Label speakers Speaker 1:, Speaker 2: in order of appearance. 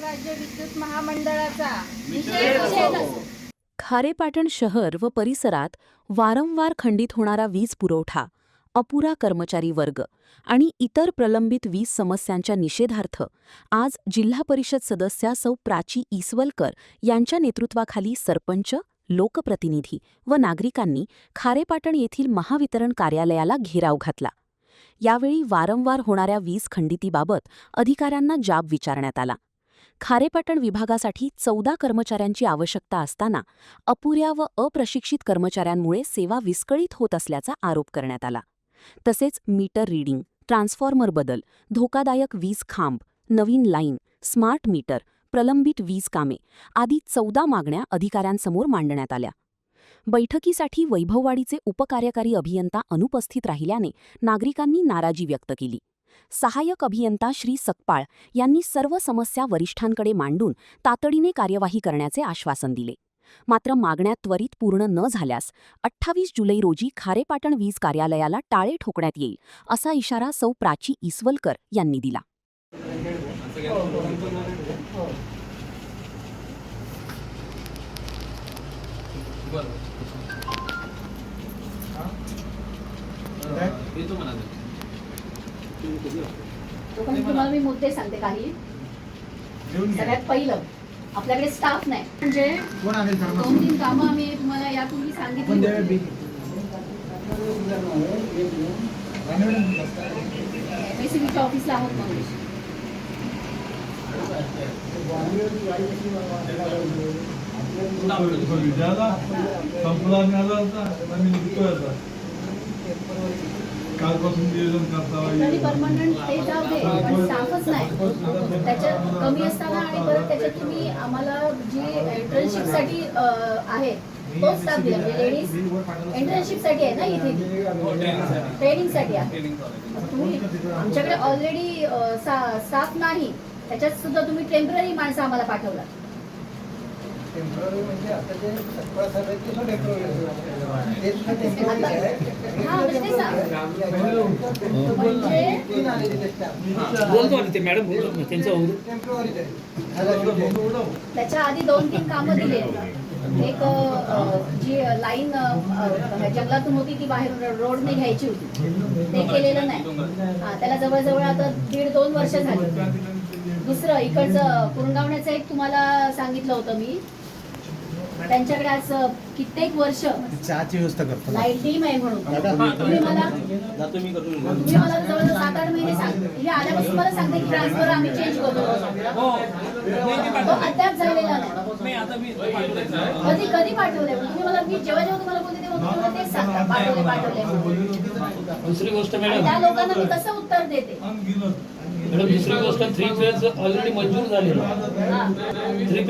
Speaker 1: राज्य विद्युत महामंडळाचा निषेध असो.
Speaker 2: खारेपाटण शहर व परिसरात वारंवार खंडित होणारा वीज पुरवठा, अपुरा कर्मचारी वर्ग आणि इतर प्रलंबित वीज समस्यांच्या निषेधार्थ आज जिल्हा परिषद सदस्या सौ प्राची इसवलकर यांच्या नेतृत्वाखाली सरपंच, लोकप्रतिनिधी व नागरिकांनी खारेपाटण येथील महावितरण कार्यालयाला घेराव घातला. यावेळी वारंवार होणाऱ्या वीज खंडितीबाबत अधिकाऱ्यांना जाब विचारण्यात आला. खारेपाटण विभागासाठी 14 कर्मचाऱ्यांची आवश्यकता असताना अपुऱ्या व अप्रशिक्षित कर्मचाऱ्यांमुळे सेवा विस्कळीत होत असल्याचा आरोप करण्यात आला. तसेच मीटर रीडिंग, ट्रान्सफॉर्मर बदल, धोकादायक वीज खांब, नवीन लाईन, स्मार्ट मीटर, प्रलंबित वीज कामे आदी 14 मागण्या अधिकाऱ्यांसमोर मांडण्यात आल्या. बैठकीसाठी वैभववाडीचे उपकार्यकारी अभियंता अनुपस्थित राहिल्याने नागरिकांनी नाराजी व्यक्त केली. सहाय्यक अभियंता श्री सकपाळ यांनी सर्व समस्या वरिष्ठांकडे मांडून तातडीने कार्यवाही करण्याचे आश्वासन दिले. मात्र मागण्या त्वरित पूर्ण न झाल्यास 28 जुलै रोजी खारेपाटण वीज कार्यालयाला टाळे ठोकण्यात येईल, असा इशारा सौ प्राची इसवलकर यांनी दिला.
Speaker 1: तुम्हाला मी मुद्दे सांगते काही. सगळ्यात पहिलं, आपल्याकडे स्टाफ नाही. म्हणजे 2-3 कामं आम्ही तुम्हाला यापूर्वी सांगितली. एमएससीबीच्या ऑफिसला आहोत मग. परमनंट ते जाऊ दे, पण स्टाफच नाही. त्याच्यात कमी असताना आणि परत त्याच्यात तुम्ही आम्हाला जी इंटर्नशिपसाठी आहे तो स्टाफ दिला. म्हणजे लेडीज इंटर्नशिपसाठी आहे ना, इथे ट्रेनिंगसाठी आहे. तुम्ही आमच्याकडे ऑलरेडी स्टाफ नाही, त्याच्यात सुद्धा तुम्ही टेम्पररी माणसं आम्हाला पाठवला. त्याच्या आधी 2-3 कामं दिले. एक जी लाईन जंगलातून होती ती बाहेर रोडने घ्यायची होती, ते केलेलं नाही. त्याला जवळजवळ आता 1.5-2 वर्ष झाली. दुसरं इकडचं कुरंगावण्याचं एक तुम्हाला सांगितलं होतं मी. त्यांच्याकडे आज कित्येक वर्ष
Speaker 3: चहाची व्यवस्था करतो,
Speaker 1: लाईट डीम आहे म्हणून तुम्ही मला जवळजवळ 7-8 महिने सांगते. आल्यापासून मला सांगते की ट्रान्सफर आम्ही चेंज करतो. तो अद्याप झालेला नाही. कधी पाठवले तुम्ही मला? मी जेव्हा तुम्हाला बोलते तेव्हा तेच सांगता पाठवले.
Speaker 4: दुसरी गोष्ट मॅडम,
Speaker 1: त्या लोकांना मी कसं उत्तर देते?
Speaker 4: मॅडम दुसरी गोष्ट 3 फेज ऑलरेडी मंजूर झालेला. 3